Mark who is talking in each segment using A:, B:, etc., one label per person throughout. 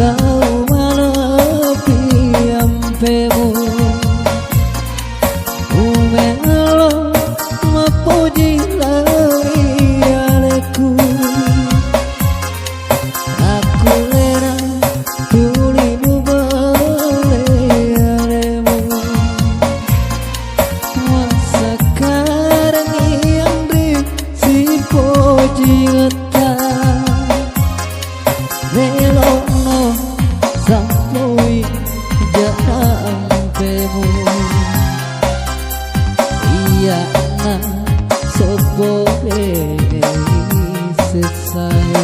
A: kau malepi ampemu umelo mapuji lari aleku aku lera tulimu bale aremu masa karang yang di si poji Melokno sampoi jangan pemu iya na sobore selesai.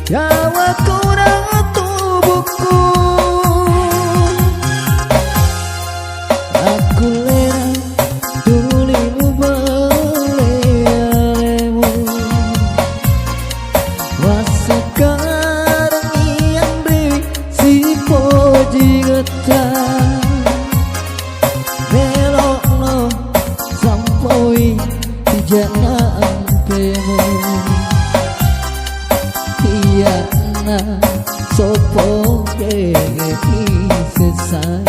A: Jawa kurang tubuhku aku lera tulimu bale alemu masa karang yang di si poji getah melokno sampoi jangan pemu iya na sopo selesai.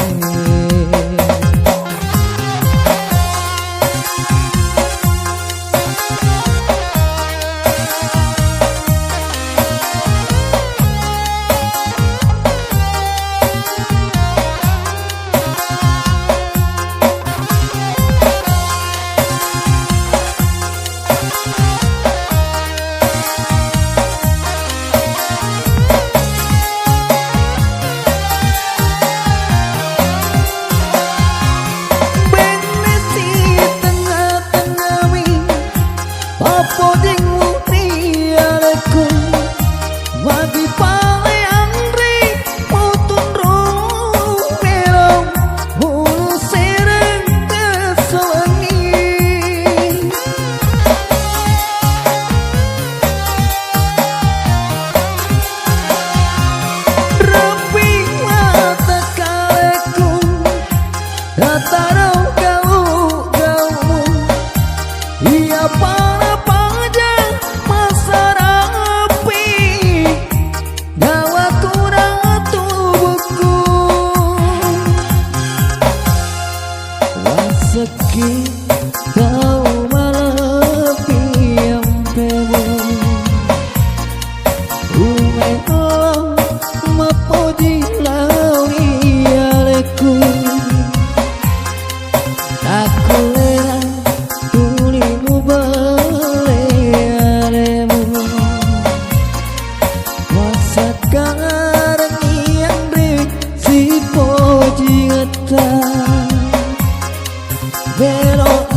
A: Seki kau malepi ampemu umelo mapuji lauri aleku aku lera tulimu bale aremu masa karang yang di si poji getah Pero